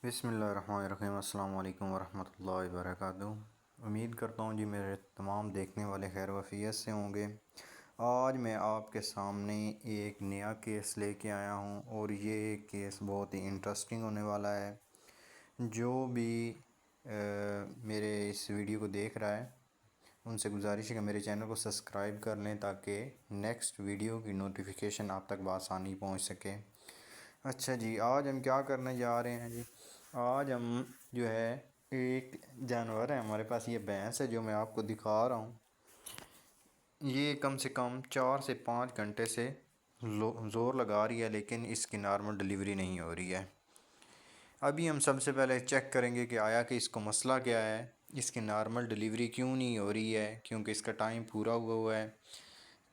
بسم اللہ الرحمن الرحیم۔ السلام علیکم ورحمۃ اللہ وبرکاتہ۔ امید کرتا ہوں جی میرے تمام دیکھنے والے خیر وفیت سے ہوں گے۔ آج میں آپ کے سامنے ایک نیا کیس لے کے آیا ہوں اور یہ کیس بہت ہی انٹرسٹنگ ہونے والا ہے۔ جو بھی میرے اس ویڈیو کو دیکھ رہا ہے ان سے گزارش ہے کہ میرے چینل کو سبسکرائب کر لیں تاکہ نیکسٹ ویڈیو کی نوٹیفیکیشن آپ تک بآسانی پہنچ سکے۔ اچھا جی، آج ہم کیا کرنے جا رہے ہیں جی؟ آج ہم جو ہے ایک جانور ہے ہمارے پاس، یہ بھینس ہے جو میں آپ کو دکھا رہا ہوں۔ یہ کم سے کم 4 سے 5 گھنٹے سے زور لگا رہی ہے لیکن اس کی نارمل ڈلیوری نہیں ہو رہی ہے۔ ابھی ہم سب سے پہلے چیک کریں گے کہ آیا کہ اس کو مسئلہ کیا ہے، اس کی نارمل ڈلیوری کیوں نہیں ہو رہی ہے، کیونکہ اس کا ٹائم پورا ہوا ہے۔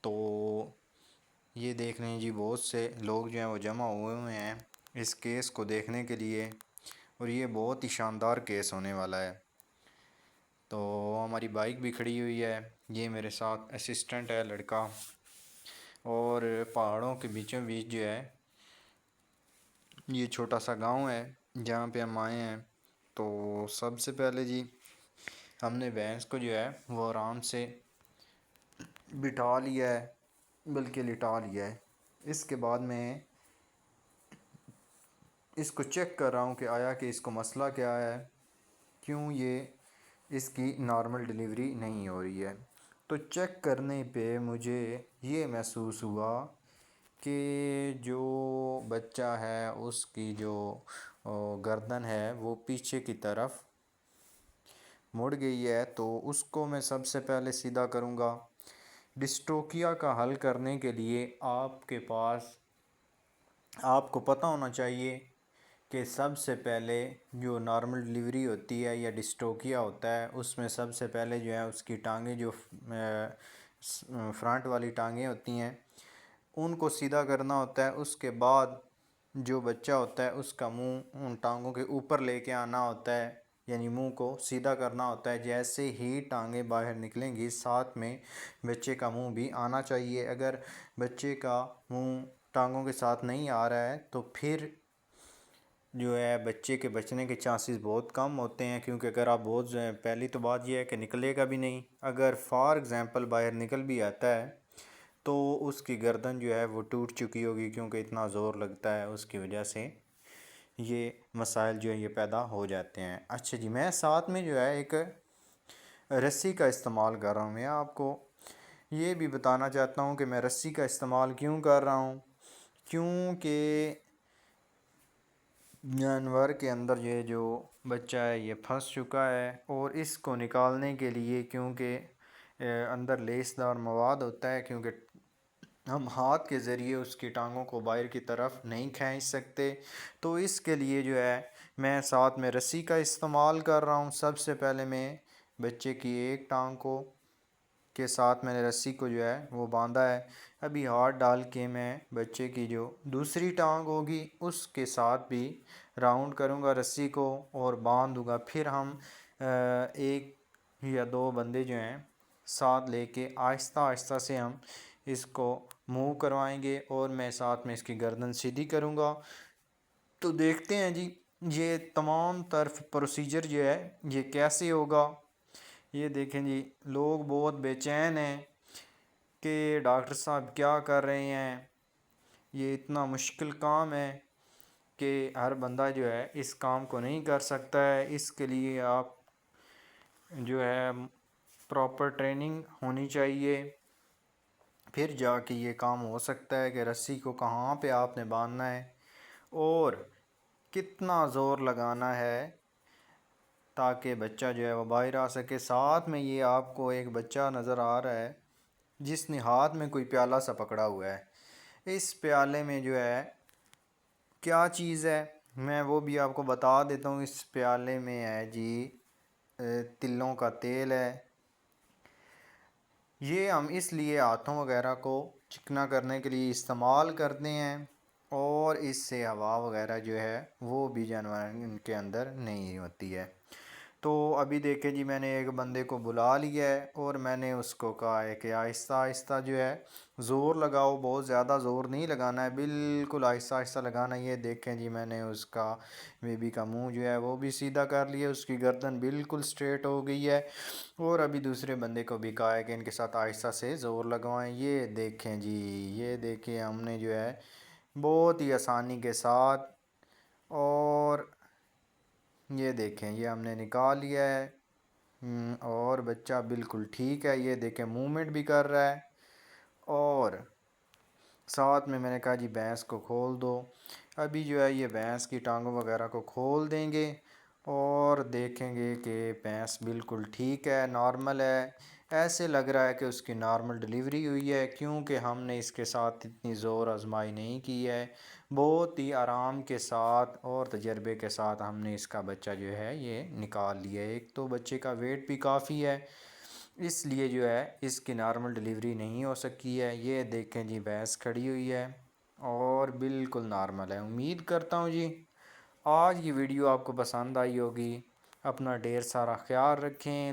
تو یہ دیکھ رہے ہیں جی، بہت سے لوگ جو ہیں وہ جمع ہوئے ہیں اس کیس کو دیکھنے کے لیے، اور یہ بہت ہی شاندار کیس ہونے والا ہے۔ تو ہماری بائک بھی کھڑی ہوئی ہے، یہ میرے ساتھ اسسٹنٹ ہے لڑکا، اور پہاڑوں کے بیچوں بیچ جو ہے یہ چھوٹا سا گاؤں ہے جہاں پہ ہم آئے ہیں۔ تو سب سے پہلے جی ہم نے بھینس کو جو ہے وہ آرام سے بٹھا لیا ہے، بلکہ لٹا لیا ہے۔ اس کے بعد میں اس کو چیک کر رہا ہوں کہ آیا کہ اس کو مسئلہ کیا ہے، کیوں یہ اس کی نارمل ڈلیوری نہیں ہو رہی ہے۔ تو چیک کرنے پہ مجھے یہ محسوس ہوا کہ جو بچہ ہے اس کی جو گردن ہے وہ پیچھے کی طرف مڑ گئی ہے، تو اس کو میں سب سے پہلے سیدھا کروں گا۔ ڈسٹوکیا کا حل کرنے کے لیے آپ کو پتہ ہونا چاہیے کہ سب سے پہلے جو نارمل ڈلیوری ہوتی ہے یا ڈسٹوکیا ہوتا ہے، اس میں سب سے پہلے جو ہے اس کی ٹانگیں، جو فرنٹ والی ٹانگیں ہوتی ہیں، ان کو سیدھا کرنا ہوتا ہے۔ اس کے بعد جو بچہ ہوتا ہے اس کا منہ ان ٹانگوں کے اوپر لے کے آنا ہوتا ہے، یعنی منہ کو سیدھا کرنا ہوتا ہے۔ جیسے ہی ٹانگیں باہر نکلیں گی ساتھ میں بچے کا منہ بھی آنا چاہیے۔ اگر بچے کا منہ ٹانگوں کے ساتھ نہیں آ رہا ہے تو پھر جو ہے بچے کے بچنے کے چانسز بہت کم ہوتے ہیں، کیونکہ اگر آپ پہلی تو بات یہ ہے کہ نکلے گا بھی نہیں۔ اگر فار ایگزامپل باہر نکل بھی آتا ہے تو اس کی گردن جو ہے وہ ٹوٹ چکی ہوگی، کیونکہ اتنا زور لگتا ہے، اس کی وجہ سے یہ مسائل جو ہے یہ پیدا ہو جاتے ہیں۔ اچھا جی، میں ساتھ میں جو ہے ایک رسی کا استعمال کر رہا ہوں۔ میں آپ کو یہ بھی بتانا چاہتا ہوں کہ میں رسی کا استعمال کیوں کر رہا ہوں، کیونکہ جانور کے اندر یہ جو بچہ ہے یہ پھنس چکا ہے، اور اس کو نکالنے کے لیے کیونکہ اندر لیس دار مواد ہوتا ہے، کیونکہ ہم ہاتھ کے ذریعے اس کی ٹانگوں کو باہر کی طرف نہیں کھینچ سکتے، تو اس کے لیے جو ہے میں ساتھ میں رسی کا استعمال کر رہا ہوں۔ سب سے پہلے میں بچے کی ایک ٹانگ کے ساتھ میں نے رسی کو جو ہے وہ باندھا ہے۔ ابھی ہاتھ ڈال کے میں بچے کی جو دوسری ٹانگ ہوگی اس کے ساتھ بھی راؤنڈ کروں گا رسی کو اور باندھ دوں گا۔ پھر ہم ایک یا دو بندے جو ہیں ساتھ لے کے آہستہ آہستہ سے ہم اس کو موو کروائیں گے، اور میں ساتھ میں اس کی گردن سیدھی کروں گا۔ تو دیکھتے ہیں جی یہ تمام طرف پروسیجر جو ہے یہ کیسے ہوگا۔ یہ دیکھیں جی، لوگ بہت بے چین ہیں کہ ڈاکٹر صاحب کیا کر رہے ہیں، یہ اتنا مشکل کام ہے کہ ہر بندہ جو ہے اس کام کو نہیں کر سکتا ہے۔ اس کے لیے آپ جو ہے پراپر ٹریننگ ہونی چاہیے، پھر جا کے یہ کام ہو سکتا ہے کہ رسی کو کہاں پہ آپ نے باندھنا ہے اور کتنا زور لگانا ہے تاکہ بچہ جو ہے وہ باہر آ سکے۔ ساتھ میں یہ آپ کو ایک بچہ نظر آ رہا ہے جس نے ہاتھ میں کوئی پیالہ سا پکڑا ہوا ہے۔ اس پیالے میں جو ہے کیا چیز ہے میں وہ بھی آپ کو بتا دیتا ہوں۔ اس پیالے میں ہے جی تلوں کا تیل ہے۔ یہ ہم اس لیے ہاتھوں وغیرہ کو چکنا کرنے کے لیے استعمال کرتے ہیں، اور اس سے ہوا وغیرہ جو ہے وہ بھی جانور کے اندر نہیں ہوتی ہے۔ تو ابھی دیکھیں جی میں نے ایک بندے کو بلا لیا ہے اور میں نے اس کو کہا ہے کہ آہستہ آہستہ جو ہے زور لگاؤ، بہت زیادہ زور نہیں لگانا ہے، بالکل آہستہ آہستہ لگانا ہے۔ یہ دیکھیں جی میں نے اس کا بیبی کا منہ جو ہے وہ بھی سیدھا کر لیا، اس کی گردن بالکل سٹریٹ ہو گئی ہے۔ اور ابھی دوسرے بندے کو بھی کہا ہے کہ ان کے ساتھ آہستہ سے زور لگوائیں۔ یہ دیکھیں جی، یہ دیکھیں ہم نے جو ہے بہت ہی آسانی کے ساتھ، اور یہ دیکھیں یہ ہم نے نکال لیا ہے۔ اور بچہ بالکل ٹھیک ہے، یہ دیکھیں موومنٹ بھی کر رہا ہے۔ اور ساتھ میں نے کہا جی بھینس کو کھول دو۔ ابھی جو ہے یہ بھینس کی ٹانگوں وغیرہ کو کھول دیں گے اور دیکھیں گے کہ بھینس بالکل ٹھیک ہے، نارمل ہے۔ ایسے لگ رہا ہے کہ اس کی نارمل ڈلیوری ہوئی ہے، کیونکہ ہم نے اس کے ساتھ اتنی زور آزمائی نہیں کی ہے، بہت ہی آرام کے ساتھ اور تجربے کے ساتھ ہم نے اس کا بچہ جو ہے یہ نکال لیا ہے۔ ایک تو بچے کا ویٹ بھی کافی ہے، اس لیے جو ہے اس کی نارمل ڈلیوری نہیں ہو سکی ہے۔ یہ دیکھیں جی بھینس کھڑی ہوئی ہے اور بالکل نارمل ہے۔ امید کرتا ہوں جی آج کی ویڈیو آپ کو پسند آئی ہوگی۔ اپنا ڈھیر سارا خیال رکھیں۔